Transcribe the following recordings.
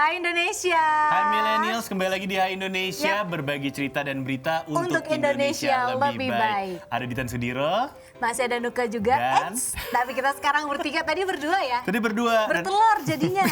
Hai Indonesia. Hai Millennials, kembali lagi di Hai Indonesia, berbagi cerita dan berita untuk Indonesia lebih baik. Ada Ditan Sudiro. Masih ada Nuka juga. Dan... tapi kita sekarang bertiga, tadi berdua ya? Tadi berdua. Bertelur jadinya.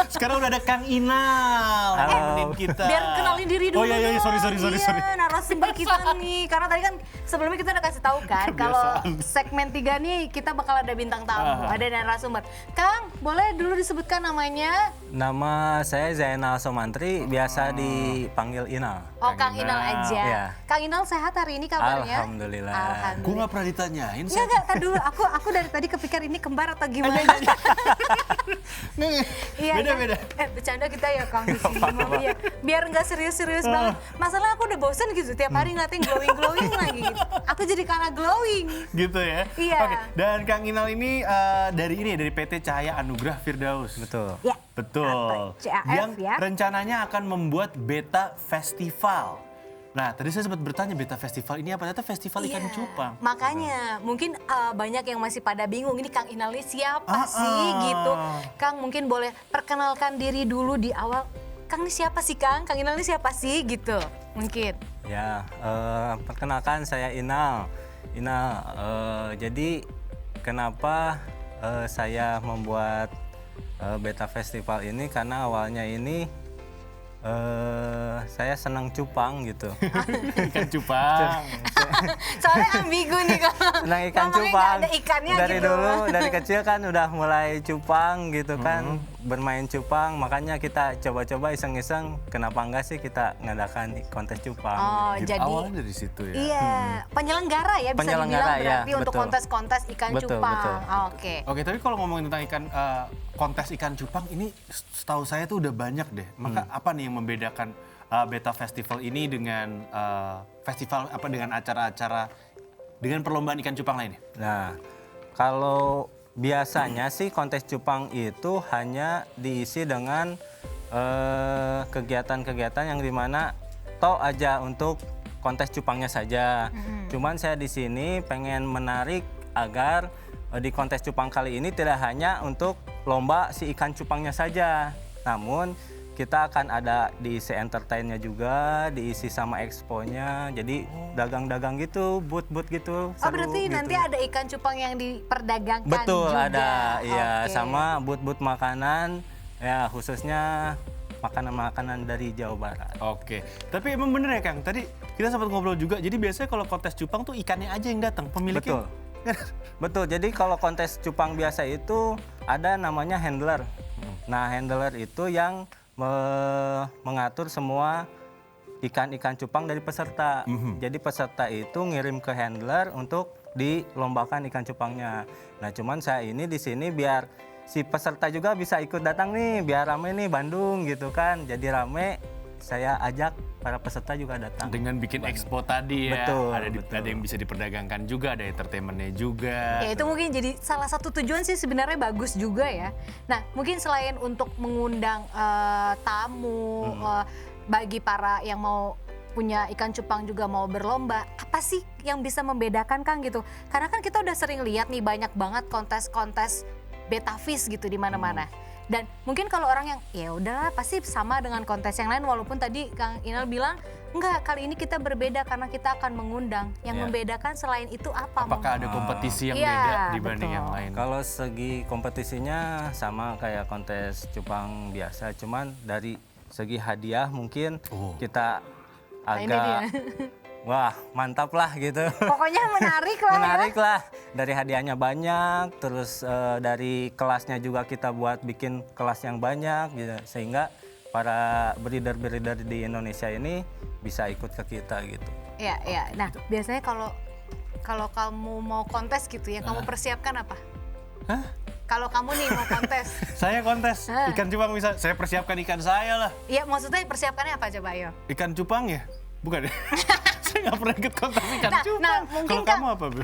Sekarang udah ada Kang Inal nemenin kita. Biar kenalin diri dulu. Oh iya, sorry. Iya, narasumber kita nih. Karena tadi kan sebelumnya kita udah kasih tahu kan kalau segmen 3 nih kita bakal ada bintang tamu, ada narasumber. Kang, boleh dulu disebutkan namanya? Nama saya Zainal Somantri, biasa dipanggil Inal. Oh, Kang Inal aja. Ya. Kang Inal sehat hari ini kabarnya? Alhamdulillah. Gue gak pernah ditanyain. Enggak, tadi dulu aku dari tadi kepikir ini kembar atau gimana. Iya, beda. Bercanda kita ya Kang di sini. Iya, biar nggak serius-serius banget. Masalah aku udah bosen gitu tiap hari ngeliatin glowing lagi. Aku jadi kalah glowing. Gitu ya. Iya. Oke, dan Kang Inal ini dari PT Cahaya Anugrah Firdaus. Betul. Ya. Betul. Atau CAF, yang ya. rencananya akan membuat Beta Festival. Nah, tadi saya sempat bertanya Beta Festival ini apa? Ternyata festival ikan cupang. Makanya mungkin banyak yang masih pada bingung ini Kang Inal ini siapa sih gitu. Kang mungkin boleh perkenalkan diri dulu di awal. Kang ini siapa sih Kang? Kang Inal ini siapa sih gitu mungkin. Ya, perkenalkan saya Inal. Jadi kenapa saya membuat Beta Festival ini karena awalnya ini saya senang cupang gitu. Ikan cupang. Soalnya ambigu nih Kang. Senang ikan Ngomongnya cupang. nggak ada ikannya dari gitu. dulu, dari kecil kan udah mulai cupang gitu kan, bermain cupang. Makanya kita coba-coba iseng-iseng, kenapa enggak sih kita ngadakan kontes cupang. Oh, gitu. jadi Awalnya dari situ ya. iya, penyelenggara ya bisa Penyelenggara, dibilang berarti ya, untuk betul. kontes-kontes ikan Betul, cupang. betul. Oke. Oke, tapi kalau ngomongin tentang kontes ikan cupang ini setahu saya tuh udah banyak deh. Maka apa nih yang membedakan Beta Festival ini dengan festival dengan acara-acara dengan perlombaan ikan cupang lainnya? Nah, kalau biasanya sih kontes cupang itu hanya diisi dengan kegiatan-kegiatan yang dimana toh aja untuk kontes cupangnya saja. Cuman saya di sini pengen menarik agar di kontes cupang kali ini tidak hanya untuk lomba si ikan cupangnya saja, namun kita akan ada diisi entertainnya juga, diisi sama exponya, jadi dagang-dagang gitu, booth-booth gitu. Oh berarti gitu. nanti ada ikan cupang yang diperdagangkan Betul, juga. ada, iya, Oke. sama booth-booth makanan, ya khususnya makanan-makanan dari Jawa Barat. Oke, tapi emang bener ya Kang, tadi kita sempat ngobrol juga, jadi biasanya kalau kontes cupang tuh ikannya aja yang datang, pemiliknya? Betul. Betul, jadi kalau kontes cupang biasa itu ada namanya handler. Nah, handler itu yang mengatur semua ikan-ikan cupang dari peserta. Jadi peserta itu ngirim ke handler untuk dilombakan ikan cupangnya. Nah, cuman saya ini di sini biar si peserta juga bisa ikut datang nih, biar rame nih Bandung gitu kan. Jadi rame, saya ajak para peserta juga datang. Dengan bikin expo tadi ya, Betul, ada yang bisa diperdagangkan juga, ada entertainmentnya juga. Ya itu mungkin jadi salah satu tujuan sih sebenarnya bagus juga ya. Nah mungkin selain untuk mengundang tamu bagi para yang mau punya ikan cupang juga mau berlomba, apa sih yang bisa membedakan Kang gitu? Karena kan kita udah sering lihat nih banyak banget kontes-kontes betafish gitu di mana-mana. Dan mungkin kalau orang yang ya udahlah pasti sama dengan kontes yang lain, walaupun tadi Kang Inal bilang enggak, kali ini kita berbeda karena kita akan mengundang. Yang membedakan selain itu apa? Apakah ada kompetisi yang Iya, beda dibanding betul. yang lain? Kalau segi kompetisinya sama kayak kontes cupang biasa, cuman dari segi hadiah mungkin kita Nah, ini dia. wah mantap lah gitu. Pokoknya menarik lah Menarik ya. lah, dari hadiahnya banyak, terus dari kelasnya juga kita buat bikin kelas yang banyak gitu, sehingga para breeder-breeder di Indonesia ini bisa ikut ke kita gitu. Iya. Nah, biasanya kalau kamu mau kontes gitu ya, kamu persiapkan apa? Hah? Kalau kamu nih mau kontes. Saya kontes ikan cupang bisa, saya persiapkan ikan saya lah. Iya, maksudnya persiapkannya apa coba ayo? Ikan cupang ya? Bukan ya? Saya nggak pernah ikut kontes ikan cupang. Nah, mungkin Kalau Kang- kamu apa, Bu?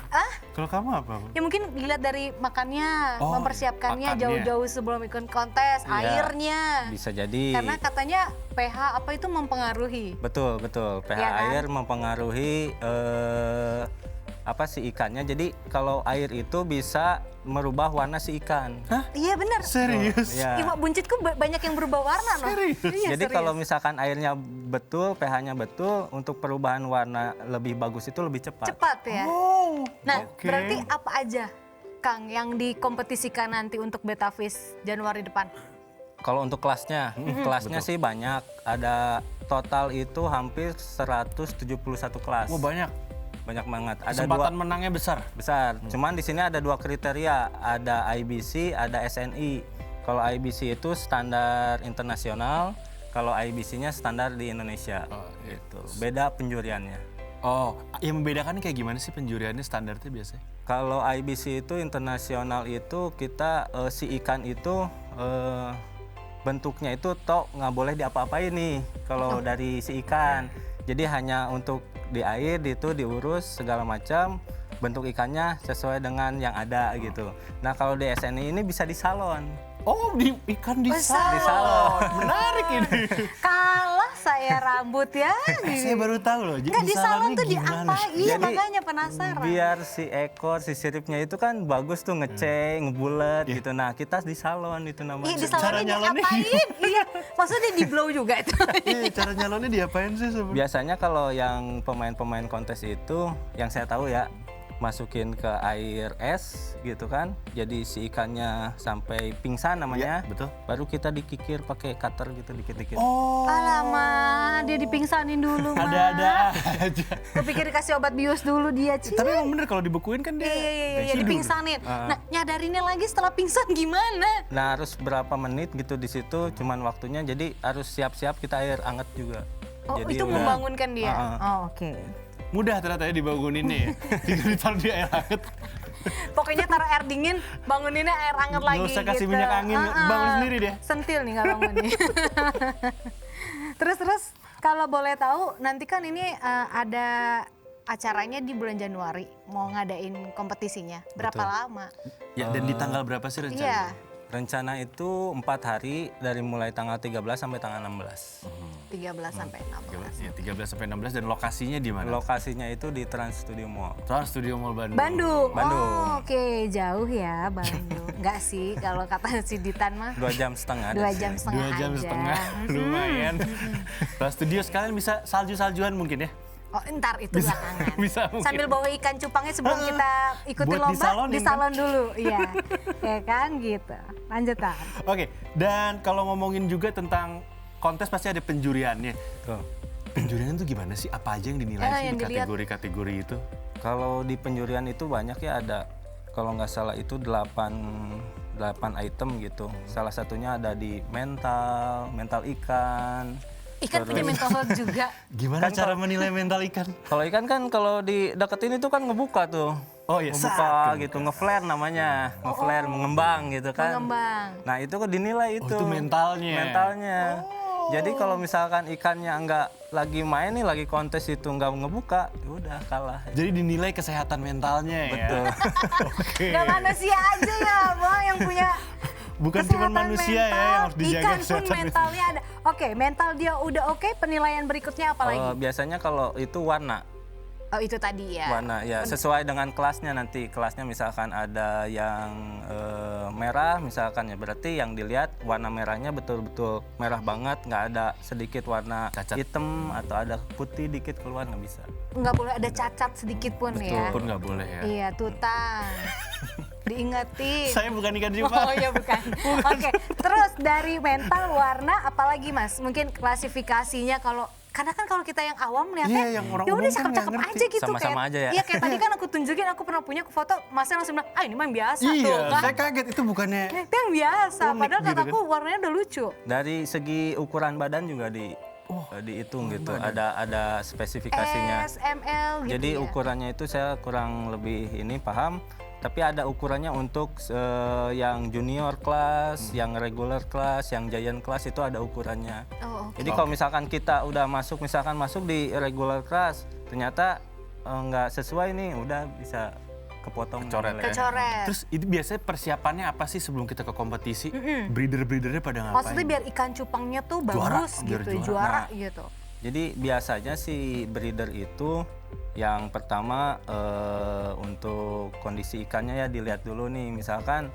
Kalau kamu apa, Bu? Ya mungkin dilihat dari makannya, Oh, mempersiapkannya pakannya. jauh-jauh sebelum ikut kontes, Iya, airnya. Bisa jadi. Karena katanya pH apa itu mempengaruhi. Betul, pH Iya kan? air mempengaruhi apa si ikannya. Jadi kalau air itu bisa merubah warna si ikan. Iya benar. Serius? Ya. Iwak buncitku banyak yang berubah warna loh. Serius? Iya, Jadi serius. kalau misalkan airnya betul, pH-nya betul, untuk perubahan warna lebih bagus itu lebih cepat. cepat ya. Oh, Nah, oke. berarti apa aja Kang yang dikompetisikan nanti untuk Betafish Januari depan? Kalau untuk kelasnya, kelasnya sih banyak. Ada total itu hampir 171 kelas. Oh, banyak. Banyak banget. Ada Kesempatan dua menangnya besar. besar. Cuman di sini ada 2 kriteria, ada IBC, ada SNI. Kalau IBC itu standar internasional, kalau IBC-nya standar di Indonesia. Gitu. Beda penjuriannya. Oh, yang membedakan kayak gimana sih penjuriannya standarnya biasanya? Kalau IBC itu internasional itu kita si ikan itu bentuknya itu tok nggak boleh diapa-apain nih kalau dari si ikan. Jadi hanya untuk di air itu diurus segala macam, bentuk ikannya sesuai dengan yang ada gitu. Nah kalau di SNI ini bisa di salon. Oh, ikan di Oh, salon. Di salon. Menarik ini. Kalah saya rambut ya. Saya baru tahu loh. Enggak di salon tuh gimana? diapain? Iya Jadi, makanya penasaran. Biar si ekor, si siripnya itu kan bagus tuh ngeceng, ngebulet gitu. Nah kita di salon itu namanya. Iya di Cara salonnya nyalonnya diapain? Iya, maksudnya di blow juga itu. Iya, cara nyalonnya diapain sih sebenarnya? Biasanya kalau yang pemain-pemain kontes itu, yang saya tahu ya, masukin ke air es gitu kan. Jadi si ikannya sampai pingsan namanya. Iya, betul. Baru kita dikikir pakai cutter gitu dikit-dikit. Oh, Alamak, dia dipingsanin dulu mah. ada-ada aja. Kepikir dikasih obat bius dulu dia, Ci. Tapi emang bener kalau dibekuin kan dia Iya, hidup. dipingsanin. Nah, nyadarinnya lagi setelah pingsan gimana? Nah harus berapa menit gitu di situ, cuman waktunya. Jadi harus siap-siap kita air anget juga. Oh, Jadi itu udah- membangunkan dia. Oh, oke. Mudah ternyata ya dibanguninnya ya. Tinggal ditaruh di air hangat. Pokoknya taruh air dingin, banguninnya air hangat lagi Nggak usah kasih gitu. minyak angin, bangun sendiri dia. Sentil nih nggak bangun nih. Terus kalau boleh tahu nanti kan ini ada acaranya di bulan Januari mau ngadain kompetisinya. Berapa Betul. lama? Ya, dan di tanggal berapa sih Iya. rencananya? Rencana itu 4 hari dari mulai tanggal 13 sampai tanggal 16. 13 sampai 16. Ya, 13 sampai 16 dan lokasinya di mana? Lokasinya itu di Trans Studio Mall. Trans Studio Mall Bandung. Bandung. Bandung. Oh, oke, jauh ya Bandung. Enggak sih kalau kata si Ditan mah 2 jam setengah. 2 jam setengah 2 jam aja. setengah, lumayan. Trans Studio sekalian bisa salju-saljuan mungkin ya? Oh, ntar itu belakangan. bisa mungkin. Sambil bawa ikan cupangnya sebelum kita ikutin Buat lomba, disalonin, di salon dulu. Iya. Ya kan gitu. Lanjut, Tan. Oke, dan kalau ngomongin juga tentang kontes pasti ada penjuriannya. Tuh. Penjurian itu gimana sih? Apa aja yang dinilai sih yang di dilihat. kategori-kategori itu? Kalau di penjurian itu banyak ya, ada kalau nggak salah itu 8 item gitu. Salah satunya ada di mental ikan. Ikan punya mental health juga. Gimana cara menilai mental ikan? Kalau ikan kan kalau dideketin itu kan ngebuka tuh. Oh iya, Ngebuka gitu, ngeflare namanya. Ngeflare, mengembang gitu kan. Mengembang. Nah itu kan dinilai itu. itu mentalnya. Mentalnya. Jadi kalau misalkan ikannya nggak lagi main nih, lagi kontes itu nggak ngebuka, ya udah kalah. Jadi dinilai kesehatan mentalnya ya? Betul. Oke. Gak manusia aja ya, Bang, yang punya Bukan cuma kesehatan manusia ya mental. yang harus dijaga Ikan pun kesehatan mentalnya ada. Oke, mental dia udah oke, penilaian berikutnya apa lagi? Biasanya kalau itu warna. Oh, itu tadi ya. Warna ya sesuai dengan kelasnya nanti. Kelasnya misalkan ada yang merah misalkan ya, berarti yang dilihat warna merahnya betul-betul merah banget, nggak ada sedikit warna Cacat. hitam atau ada putih dikit keluar, nggak bisa. Nggak boleh ada cacat sedikit pun ya. Pun nggak boleh ya? Iya, Tutang. Diingetin. Saya bukan ikan Oh cupang. iya bukan. Oke, terus dari mental, warna, apalagi Mas? Mungkin klasifikasinya kalau karena kan kalau kita yang awam melihatnya, Iya, yang orang ya udah umum kan cakep-cakep nggak ngerti. aja gitu. Sama-sama kayak, aja ya. Iya kayak tadi kan aku tunjukin, aku pernah punya foto, Masnya langsung bilang, ah ini mah yang biasa tuh Iya, kan. saya kaget itu bukannya. Itu yang biasa, Unik padahal gitu kataku warnanya udah lucu. Dari segi ukuran badan juga dihitung gitu. Ada spesifikasinya. S, ML gitu Jadi ya. ukurannya itu saya kurang lebih ini paham, tapi ada ukurannya untuk yang junior class, yang regular class, yang giant class itu ada ukurannya. Oh, oke. Jadi kalau misalkan kita udah masuk di regular class, ternyata nggak sesuai nih, udah bisa kepotong. Kecoret ya. Kecoret. Terus itu biasanya persiapannya apa sih sebelum kita ke kompetisi? Breeder-breedernya pada ngapain? Maksudnya biar ikan cupangnya tuh Juara, bagus biar gitu, juara. juara gitu. Jadi biasanya si breeder itu yang pertama untuk kondisi ikannya ya dilihat dulu nih, misalkan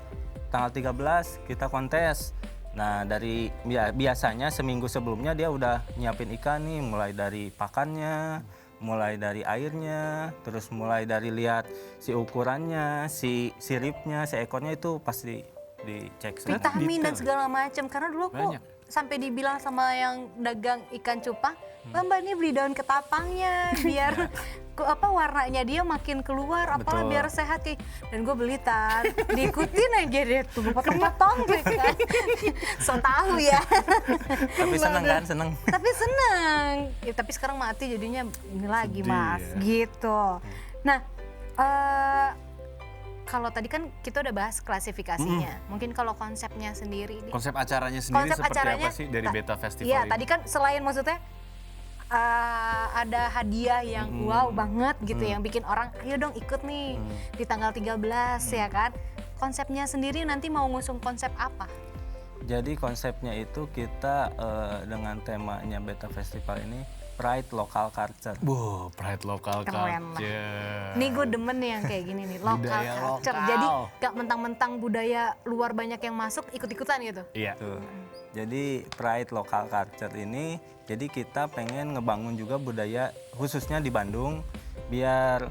tanggal 13 kita kontes. Nah dari biasanya seminggu sebelumnya dia udah nyiapin ikan nih, mulai dari pakannya, mulai dari airnya, terus mulai dari lihat si ukurannya, si siripnya, si ekornya itu pasti dicek semua. Vitamin dan segala macam. Karena dulu aku Banyak. sampai dibilang sama yang dagang ikan cupang, Mbak ini beli daun ketapangnya biar warnanya dia makin keluar, apalah Betul. biar sehat kayak. Dan gue beli diikutin aja deh tuh potong-potong kan. So tahu ya. Tapi seneng kan, seneng. Tapi seneng. Ya, tapi sekarang mati jadinya ini lagi Sedih mas, ya. gitu. Nah, kalau tadi kan kita udah bahas klasifikasinya. Mungkin kalau konsepnya sendiri, Konsep acaranya sendiri konsep seperti acaranya apa sih dari Beta Festival Iya, ini? tadi kan selain maksudnya ada hadiah yang wow banget gitu, yang bikin orang ayo dong ikut nih di tanggal 13 ya kan. Konsepnya sendiri nanti mau ngusung konsep apa? Jadi konsepnya itu kita dengan temanya Beta Festival ini Pride Local Culture. Wow, pride lokal Keren lah. culture. Nih gue demen nih yang kayak gini nih, local Budaya culture. lokal. Jadi gak mentang-mentang budaya luar banyak yang masuk ikut-ikutan gitu. Iya. Tuh. Jadi Pride Local Culture ini, jadi kita pengen ngebangun juga budaya khususnya di Bandung, biar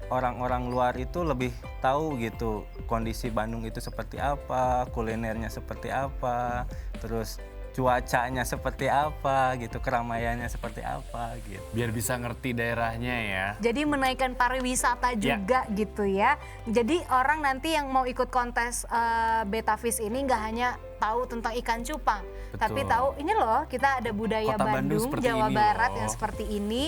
orang-orang luar itu lebih tahu gitu kondisi Bandung itu seperti apa, kulinernya seperti apa, terus cuacanya seperti apa gitu, keramaiannya seperti apa gitu. Biar bisa ngerti daerahnya ya. Jadi menaikkan pariwisata juga gitu ya. Jadi orang nanti yang mau ikut kontes Betafish ini nggak hanya tahu tentang ikan cupang, tapi tahu ini loh kita ada budaya Kota Bandung Bandung, seperti Jawa ini Barat loh. yang seperti ini.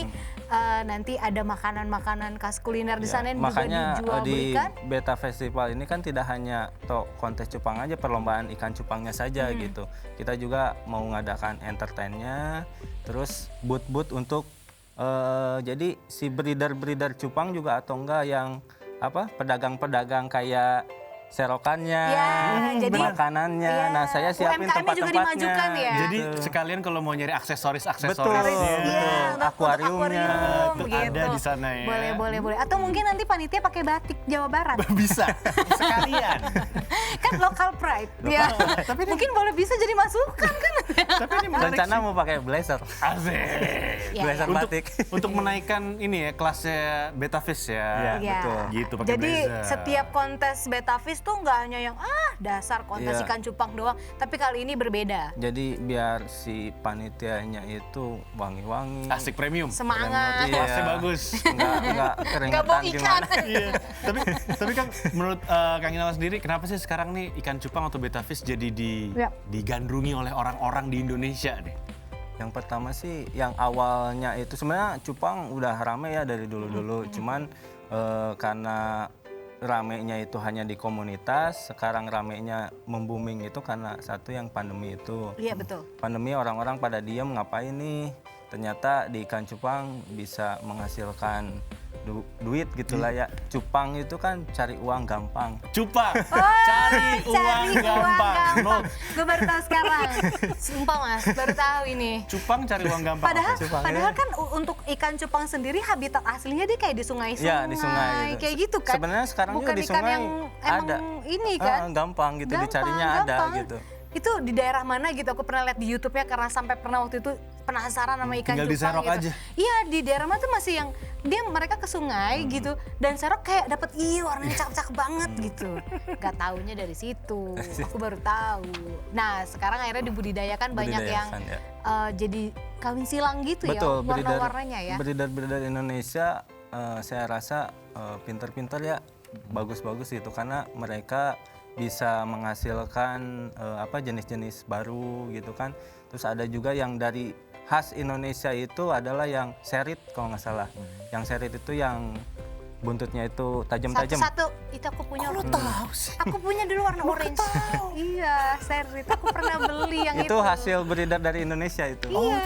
Nanti ada makanan-makanan khas kuliner di sana yang juga Makanya dijual di belikan. Beta Festival ini kan tidak hanya kontes cupang aja, perlombaan ikan cupangnya saja gitu. Kita juga mau ngadakan entertainnya, terus booth-booth untuk jadi si breeder-breeder cupang juga atau enggak yang pedagang-pedagang kayak serokannya, Ya, jadi makanannya. ya, Nah, saya siapin UMKM-nya juga tempat-tempatnya. dimajukan ya. Jadi sekalian kalau mau nyari aksesoris Betul, Iya, betul. untuk Akuariumnya tuh ada di sana ya. Boleh. Atau mungkin nanti panitia pakai batik Jawa Barat. Bisa sekalian. Kan local pride. Ya. Mungkin boleh bisa jadi masukan kan. Tapi ini menarik rencana sih. mau pakai blazer, Ya, blazer Untuk batik. untuk menaikkan ini ya kelasnya Betafish ya. Iya. Iya. betul. Gitu pakai Jadi blazer. setiap kontes Betafish tuh nggak hanya yang dasar kontes Iya. ikan cupang doang, tapi kali ini berbeda. Jadi biar si panitianya itu wangi-wangi, Asik premium. Semangat. Iya. Kelasnya bagus. nggak Nggak keringetan bau ikan. gimana. Iya. Tapi Kang, menurut Kang Inala sendiri, kenapa sih sekarang nih ikan cupang atau Betafish jadi Ya. digandrungi oleh orang-orang di Indonesia nih? Yang pertama sih, yang awalnya itu sebenarnya cupang udah rame ya dari dulu-dulu, cuman karena ramenya itu hanya di komunitas, sekarang ramenya membooming itu karena satu yang pandemi itu. Iya betul. Pandemi orang-orang pada diam ngapain nih, ternyata di ikan cupang bisa menghasilkan duit gitulah ya. Cupang itu kan cari uang gampang. Cupang, cari uang gampang. No, Gue baru tahu sekarang. Sumpah mas, baru tahu ini. cupang cari uang gampang. Padahal, Cupang, padahal ya. kan untuk ikan cupang sendiri habitat aslinya dia kayak di sungai-sungai, Ya, di sungai gitu. kayak gitu kan. Sebenarnya sekarang bukan juga di ikan sungai yang emang ada. ini kan. Gampang gitu, dicarinya ada gitu. Itu di daerah mana gitu? Aku pernah lihat di YouTube-nya karena sampai pernah waktu itu penasaran sama ikan Tinggal cupang diserok gitu. aja. Iya, di daerah mana tuh masih yang mereka ke sungai gitu dan serok kayak dapat warnanya cakep-cakep banget gitu. Gak taunya dari situ. Aku baru tahu. Nah, sekarang akhirnya dibudidayakan banyak yang Budidayakan, ya. jadi kawin silang gitu Betul, ya warna-warnanya ya. breeder Indonesia saya rasa pinter-pinter ya, bagus-bagus gitu karena mereka bisa menghasilkan jenis-jenis baru gitu kan. Terus ada juga yang dari khas Indonesia itu adalah yang serit kalau nggak salah. Yang serit itu yang buntutnya itu tajam-tajam. Satu itu aku punya. Tahu sih. Aku punya dulu warna orange. Iya, serit. Aku pernah beli yang itu. Itu hasil breeder dari Indonesia itu. Iya.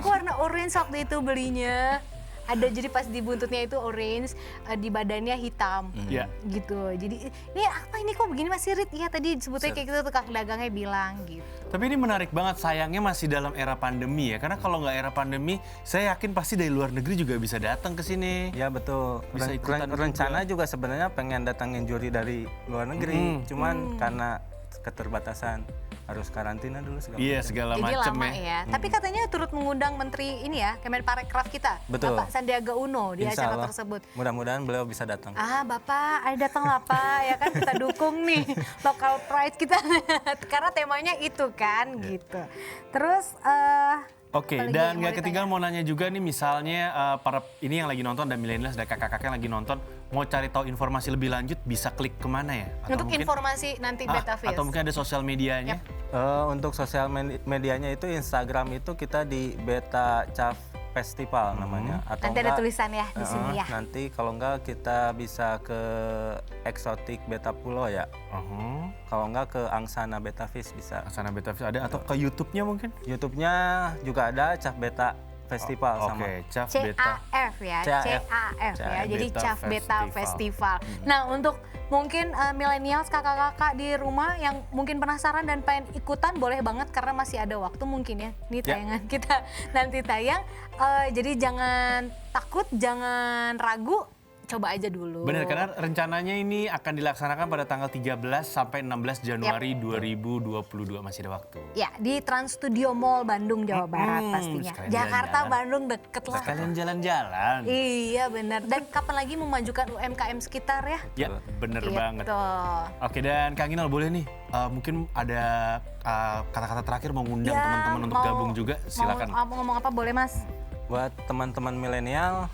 Aku warna orange waktu itu belinya. Ada jadi pas di buntutnya itu orange, di badannya hitam. Iya. Gitu. Jadi ini apa ini kok begini Mas Rit? Iya tadi sebutnya kayak gitu tukang dagangnya bilang gitu. Tapi ini menarik banget, sayangnya masih dalam era pandemi ya. Karena kalau nggak era pandemi, saya yakin pasti dari luar negeri juga bisa datang ke sini. Ya betul. Bisa ikutan Rencana juga sebenarnya pengen datangin juri dari luar negeri, cuman karena keterbatasan harus karantina dulu segala Iya, macam. segala Jadi macam lama ya. ya. Tapi katanya turut mengundang Menteri ini ya, Kemenparekraf kita, Betul. Bapak Sandiaga Uno di Insya acara Allah. tersebut. Mudah-mudahan beliau bisa datang. Bapak, ayo datang lah Pak, ya kan kita dukung nih local pride kita, karena temanya itu kan gitu. Terus Oke, apalagi dan yang mau nggak ketinggalan mau nanya juga nih misalnya para ini yang lagi nonton dan milenial dan kakak-kakak yang lagi nonton mau cari tahu informasi lebih lanjut bisa klik kemana ya? untuk informasi nanti Betaviz. atau mungkin ada sosial medianya? Untuk sosial medianya itu Instagram itu kita di Beta Cav Festival namanya. Atau Nanti ada enggak, tulisan ya di sini ya. Nanti kalau enggak kita bisa ke Exotic Beta Pulo ya. Kalau enggak ke Angsana Betaviz bisa. Sana Betaviz ada atau ke YouTube-nya mungkin? YouTube-nya juga ada Cav Beta Festival sama. Oke, Cav Beta. CAF ya, CAF. CAF ya, jadi Beta CAF Beta Festival. Festival. Nah untuk mungkin millennials kakak-kakak di rumah yang mungkin penasaran dan pengen ikutan boleh banget karena masih ada waktu mungkin ya. Ini tayangan kita nanti tayang, jadi jangan takut, jangan ragu. Coba aja dulu. Benar, karena rencananya ini akan dilaksanakan pada tanggal 13 sampai 16 Januari 2022, masih ada waktu. Ya, di Trans Studio Mall Bandung, Jawa Barat pastinya. sekalian Jakarta, jalan-jalan. Bandung deket lah. Sekalian jalan-jalan. Iya benar. Dan kapan lagi memajukan UMKM sekitar ya? Ya, bener banget. Gitu. Oke, dan Kang Inal boleh nih, mungkin ada kata-kata terakhir mau ngundang Ya, teman-teman untuk mau- gabung juga, silakan. Mau ngomong apa boleh Mas? Buat teman-teman milenial,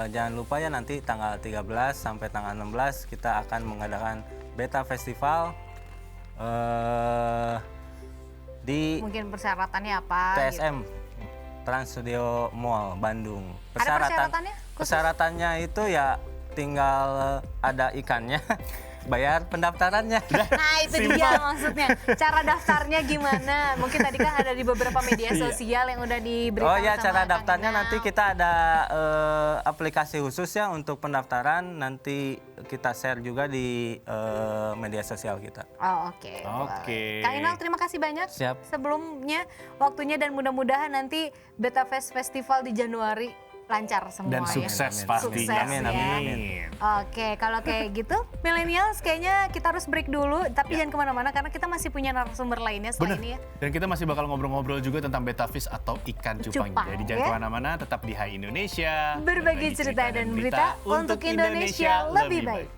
jangan lupa ya nanti tanggal 13 sampai tanggal 16 kita akan mengadakan Beta Festival di Mungkin persyaratannya apa? Gitu. TSM Trans Studio Mall Bandung. Ada persyaratannya khusus? Persyaratannya itu ya tinggal ada ikannya, bayar pendaftarannya. Nah itu dia maksudnya. Cara daftarnya gimana? Mungkin tadi kan ada di beberapa media sosial yang udah diberitahu Oh ya, sama cara Kang daftarnya Inal. nanti kita ada aplikasi khusus ya untuk pendaftaran. Nanti kita share juga di media sosial kita. Oh oke. Oke. Kang Inal terima kasih banyak. Siap. Sebelumnya waktunya dan mudah-mudahan nanti Beta Fest Festival di Januari lancar semua Dan ya. sukses Amin. pastinya. Sukses, Amin, ya. amin, amin. Oke, kalau kayak gitu, millennials kayaknya kita harus break dulu, tapi jangan kemana-mana karena kita masih punya narasumber lainnya setelah Bener. ini ya. Dan kita masih bakal ngobrol-ngobrol juga tentang Betaviz atau ikan cupang. Cupang, Jadi jangan ya. kemana-mana, tetap di Hai Indonesia. Berbagi cerita dan berita untuk Indonesia lebih baik.